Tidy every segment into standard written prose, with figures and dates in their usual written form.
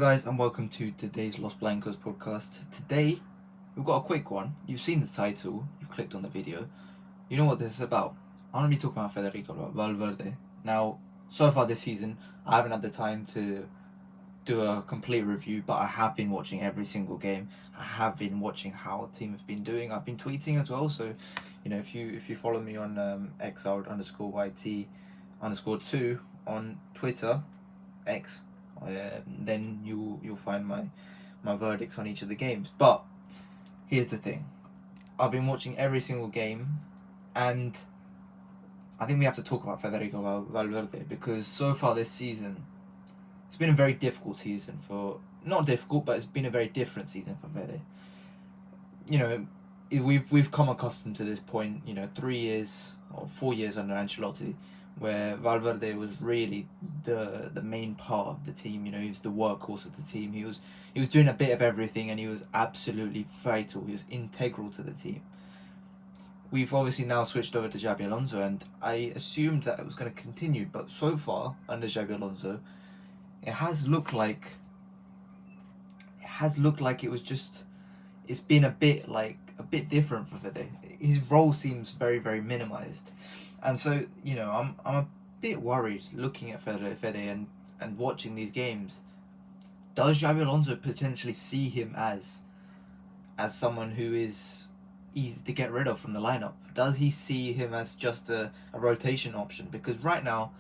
guys, and welcome to today's Los Blancos podcast. Today, we've got a quick one. You've seen the title, you've clicked on the video. You know what this is about. I'm going to be talking about Federico Valverde. Now, so far this season, I haven't had the time to do a complete review, but I have been watching every single game. I have been watching how the team has been doing. I've been tweeting as well, so if you follow me on XR_YT_2 on Twitter, X, then you'll find my verdicts on each of the games. But here's the thing: I've been watching every single game, and I think we have to talk about Federico Valverde because so far this season, it's been a very difficult season for not difficult, but it's been a very different season for Fede. We've come accustomed to this point. 3 years or 4 years under Ancelotti, where Valverde was really the main part of the team. He was the workhorse of the team. He was doing a bit of everything, and he was absolutely vital. He was integral to the team. We've obviously now switched over to Xabi Alonso, and I assumed that it was going to continue. But so far under Xabi Alonso, it has looked like it's been a bit different for Fede. His role seems very, very minimized. And so, I'm a bit worried looking at Fede and watching these games. Does Xabi Alonso potentially see him as someone who is easy to get rid of from the lineup? Does he see him as just a rotation option? Because right now,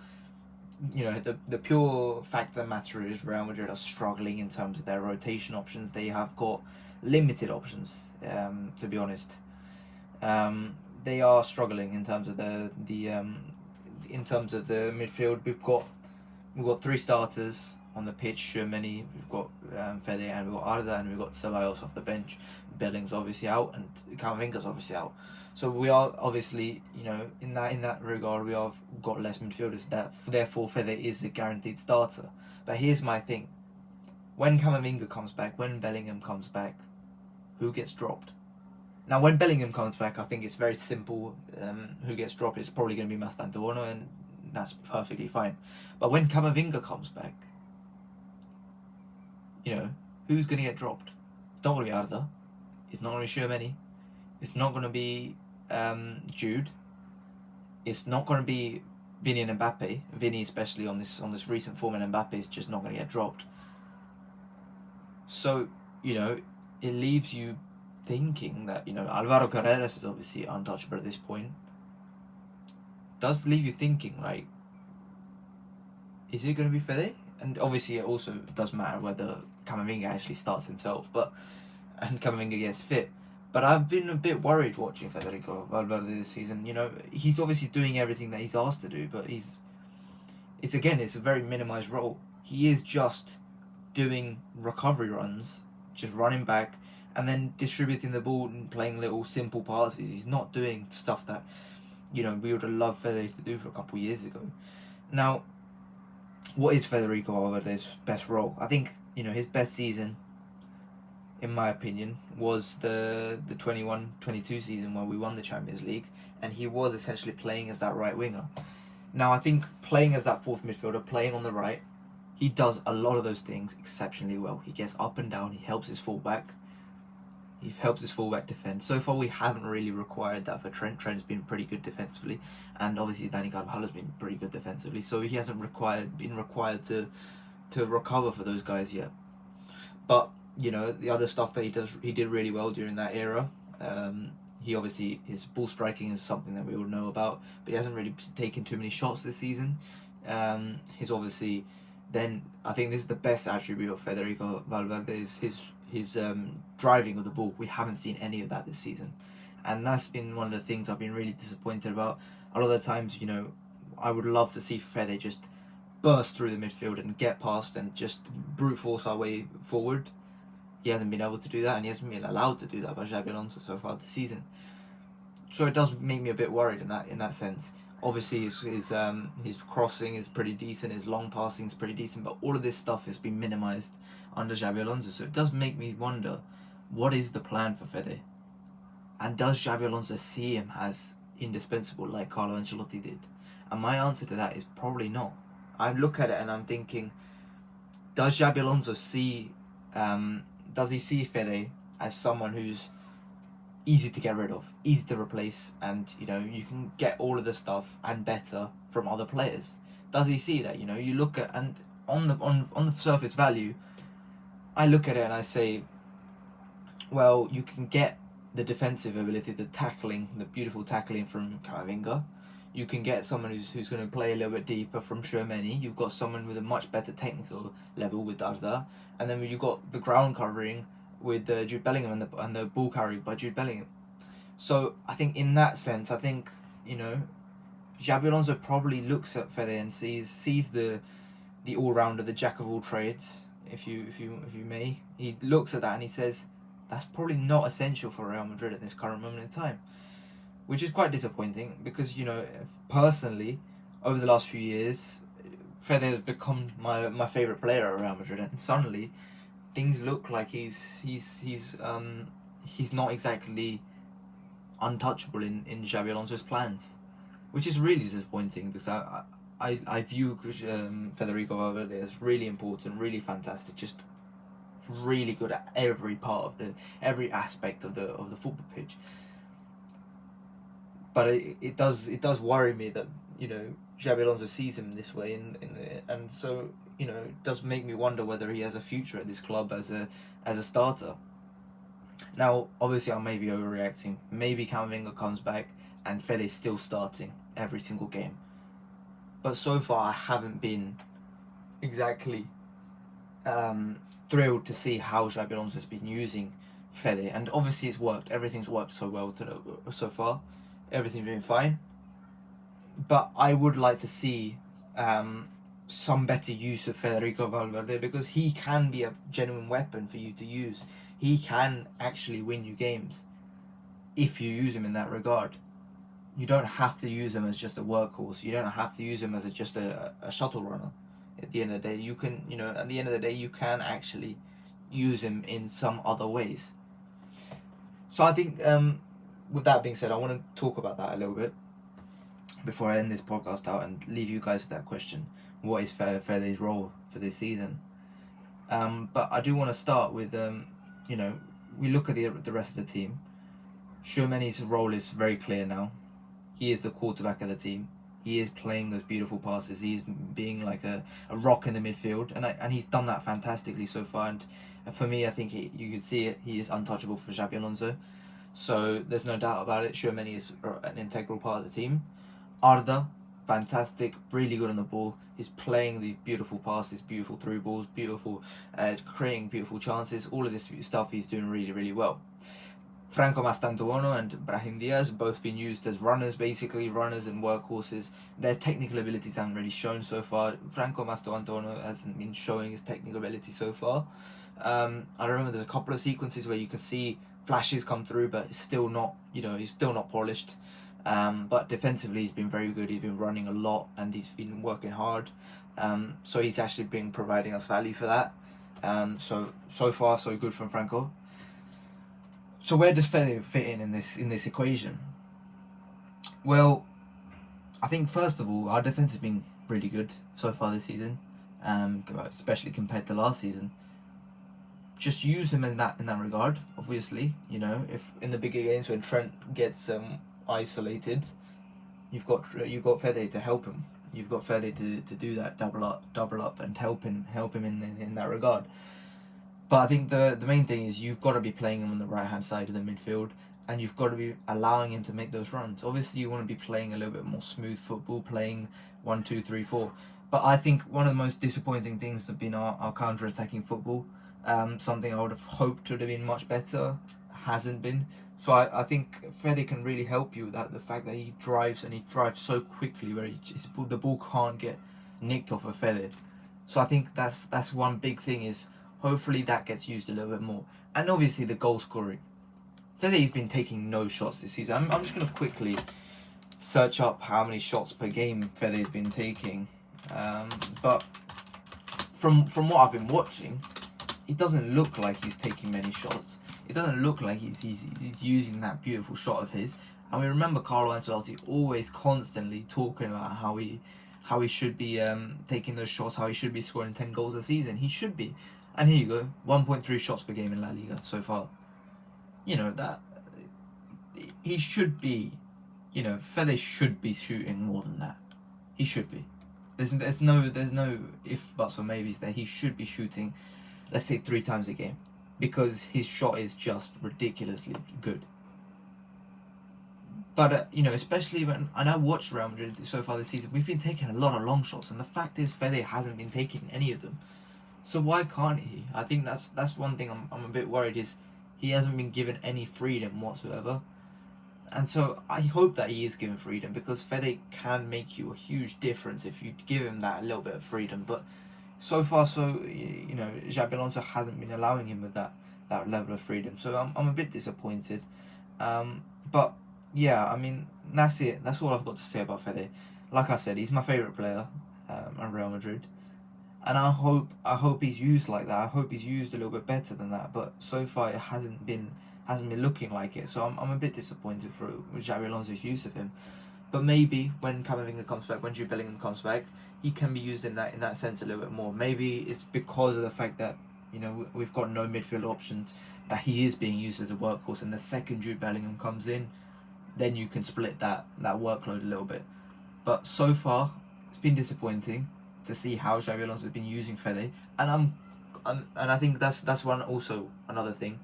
the pure fact of the matter is Real Madrid are struggling in terms of their rotation options. They have got limited options, to be honest. They are struggling in terms of the midfield. We've got 3 starters on the pitch. Shermany, we've got Fede, and we've got Arda, and we've got Ceballos off the bench. Belling's obviously out, and Camavinga's obviously out. So we are obviously, in that regard, we have got less midfielders. Therefore, Fede is a guaranteed starter. But here's my thing: when Camavinga comes back, when Bellingham comes back, who gets dropped? Now, when Bellingham comes back, I think it's very simple. Who gets dropped? It's probably going to be Mastantuono, and that's perfectly fine. But when Camavinga comes back, who's going to get dropped? It's not going to be Arda. It's not going to be Shermany. It's not going to be Jude. It's not going to be Vini and Mbappe. Vini, especially on this recent form, and Mbappe is just not going to get dropped. So, it leaves you thinking that, Alvaro Carreras is obviously untouchable at this point. Does leave you thinking, like, is it going to be Fede? And obviously it also does matter whether Camavinga actually starts himself, and Camavinga gets fit. But I've been a bit worried watching Federico Valverde this season. He's obviously doing everything that he's asked to do, but it's a very minimized role. He is just doing recovery runs, just running back, and then distributing the ball and playing little simple passes. He's not doing stuff that, we would have loved Fede to do for a couple of years ago. Now, what is Federico Valverde's best role? I think, his best season, in my opinion, was the 21-22 season where we won the Champions League, and he was essentially playing as that right winger. Now, I think playing as that fourth midfielder, playing on the right, he does a lot of those things exceptionally well. He gets up and down, he helps his fullback. He helps his fullback defend. So far, we haven't really required that for Trent. Trent's been pretty good defensively, and obviously Dani Carvajal's been pretty good defensively. So he hasn't been required to recover for those guys yet. But the other stuff that he did really well during that era. His ball striking is something that we all know about, but he hasn't really taken too many shots this season. He's obviously then I think this is the best attribute of Federico Valverde is his driving of the ball. We haven't seen any of that this season, and that's been one of the things I've been really disappointed about. A lot of the times, I would love to see Fede just burst through the midfield and get past and just brute force our way forward. He hasn't been able to do that, and he hasn't been allowed to do that by Xabi Alonso so far this season. So it does make me a bit worried in that sense. Obviously, his crossing is pretty decent, his long passing is pretty decent, but all of this stuff has been minimised under Xabi Alonso. So it does make me wonder, what is the plan for Fede? And does Xabi Alonso see him as indispensable like Carlo Ancelotti did? And my answer to that is probably not. I look at it and I'm thinking, does Xabi Alonso see, does he see Fede as someone who's easy to get rid of, easy to replace, and you know you can get all of the stuff and better from other players? Does he see that? You know, you look at, and on the surface value, I look at it and I say, well, you can get the defensive ability, the tackling, the beautiful tackling from Camavinga. You can get someone who's going to play a little bit deeper from Tchouaméni. You've got someone with a much better technical level with Arda, and then you've got the ground covering with Jude Bellingham and the ball carrying by Jude Bellingham. So I think in that sense, I think, you know, Xabi Alonso probably looks at Fede and sees the all rounder, the jack of all trades, if you may. He looks at that and he says, that's probably not essential for Real Madrid at this current moment in time, which is quite disappointing because, you know, personally, over the last few years, Fede has become my favourite player at Real Madrid, and suddenly things look like he's not exactly untouchable in Xabi Alonso's plans, which is really disappointing because I view Federico Valverde as really important, really fantastic, just really good at every part of every aspect of the football pitch. But it does worry me that, you know, Xabi Alonso sees him this way, and so, you know, it does make me wonder whether he has a future at this club as a starter. Now, obviously, I may be overreacting. Maybe Camavinga comes back and Fede is still starting every single game. But so far, I haven't been exactly thrilled to see how Xabi Alonso's been using Fede. And obviously, it's worked. Everything's worked so well so far. Everything's been fine. But I would like to see some better use of Federico Valverde, because he can be a genuine weapon for you to use. He can actually win you games if you use him in that regard. You don't have to use him as just a workhorse. You don't have to use him as just a shuttle runner. At the end of the day, you can, you know, at the end of the day, you can actually use him in some other ways. So I think, with that being said, I want to talk about that a little bit before I end this podcast out and leave you guys with that question. What is Fede's role for this season? But I do want to start with, you know, we look at the rest of the team. Tchouaméni's role is very clear now. He is the quarterback of the team. He is playing those beautiful passes. He's being like a rock in the midfield, and he's done that fantastically so far. And for me, I think you could see it. He is untouchable for Xabi Alonso. So there's no doubt about it. Tchouaméni is an integral part of the team. Arda, fantastic, really good on the ball. He's playing these beautiful passes, beautiful through balls, beautiful, creating beautiful chances. All of this stuff he's doing really, really well. Franco Mastantuono and Brahim Diaz both been used as runners, basically runners and workhorses. Their technical abilities haven't really shown so far. Franco Mastantuono hasn't been showing his technical ability so far. I remember there's a couple of sequences where you can see flashes come through, but it's still not, you know, he's still not polished. But defensively, he's been very good. He's been running a lot and he's been working hard. So he's actually been providing us value for that. So far, so good from Franco. So where does Fede fit in this equation? Well, I think first of all, our defense has been really good so far this season, especially compared to last season. Just use him in that regard. Obviously, you know, if in the bigger games when Trent gets isolated, you've got Fede to help him. You've got Fede to do that double up and help him in that regard. But I think the main thing is you've got to be playing him on the right hand side of the midfield, and you've got to be allowing him to make those runs. Obviously, you want to be playing a little bit more smooth football, playing 1, 2, 3, 4. But I think one of the most disappointing things have been our counter-attacking football. Something I would have hoped would have been much better, hasn't been. So I think Fede can really help you with that. The fact that he drives so quickly, where the ball can't get nicked off of Fede. So I think that's one big thing, is hopefully that gets used a little bit more. And obviously the goal scoring. Fede's been taking no shots this season. I'm just going to quickly search up how many shots per game Fede's been taking. But from what I've been watching, it doesn't look like he's taking many shots. It doesn't look like he's using that beautiful shot of his. And we remember Carlo Ancelotti always constantly talking about how how he should be taking those shots, how he should be scoring 10 goals a season. He should be. And here you go, 1.3 shots per game in La Liga so far. You know, that he should be, you know, Fede should be shooting more than that. He should be. There's no if, buts or maybes there. He should be shooting, let's say, 3 times a game, because his shot is just ridiculously good. But you know, especially when I watched Real Madrid so far this season, we've been taking a lot of long shots, and the fact is Fede hasn't been taking any of them. So why can't he? I think that's one thing I'm a bit worried, is he hasn't been given any freedom whatsoever. And so I hope that he is given freedom, because Fede can make you a huge difference if you give him that little bit of freedom. But so far, you know, Xabi Alonso hasn't been allowing him with that level of freedom. So I'm a bit disappointed. But yeah, I mean, that's it. That's all I've got to say about Fede. Like I said, he's my favourite player at Real Madrid, and I hope he's used like that. I hope he's used a little bit better than that. But so far, it hasn't been looking like it. So I'm a bit disappointed with Xabi Alonso's use of him. But maybe when Camavinga comes back, when Jude Bellingham comes back, he can be used in that sense a little bit more. Maybe it's because of the fact that, you know, we've got no midfield options, that he is being used as a workhorse, and the second Jude Bellingham comes in, then you can split that workload a little bit. But so far, it's been disappointing to see how Xabi Alonso has been using Fede, and I think that's another thing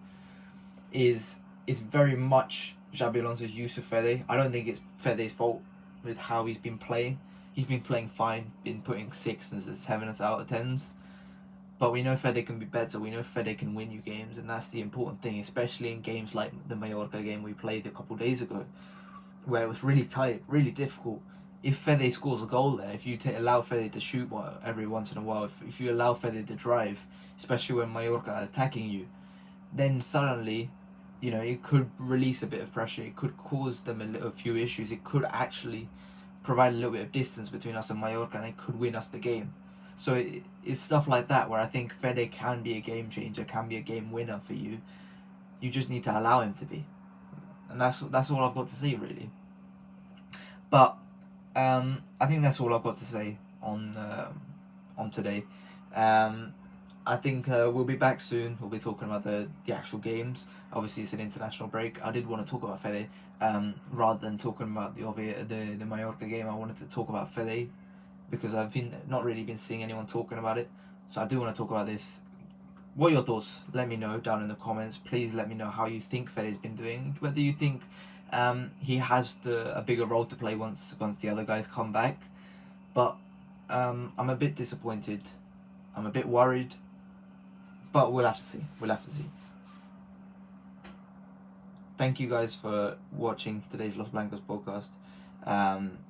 is very much Xabi Alonso's use of Fede. I don't think it's Fede's fault with how he's been playing. He's been playing fine, been putting 6s and 7s out of 10s. But we know Fede can be better. We know Fede can win you games, and that's the important thing, especially in games like the Mallorca game we played a couple of days ago, where it was really tight, really difficult. If Fede scores a goal there, if you allow Fede to shoot every once in a while, if you allow Fede to drive, especially when Mallorca are attacking you, then suddenly, you know, it could release a bit of pressure. It could cause them a few issues. It could actually provide a little bit of distance between us and Mallorca, and it could win us the game. So it's stuff like that where I think Fede can be a game changer, can be a game winner for you. You just need to allow him to be, and that's all I've got to say, really. But I think that's all I've got to say on today. I think we'll be back soon. We'll be talking about the actual games. Obviously, it's an international break. I did want to talk about Fede rather than talking about the Mallorca game. I wanted to talk about Fede, because I've not really been seeing anyone talking about it. So I do want to talk about this. What are your thoughts? Let me know down in the comments. Please let me know how you think Fede's been doing. Whether you think he has a bigger role to play once the other guys come back. But I'm a bit disappointed. I'm a bit worried. But we'll have to see. Thank you guys for watching today's Los Blancos podcast.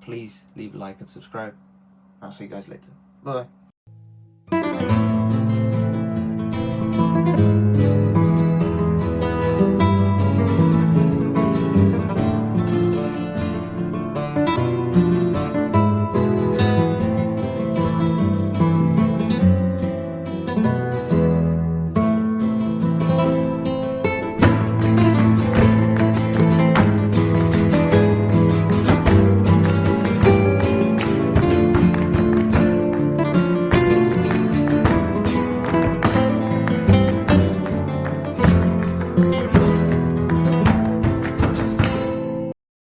Please leave a like and subscribe. I'll see you guys later. Bye.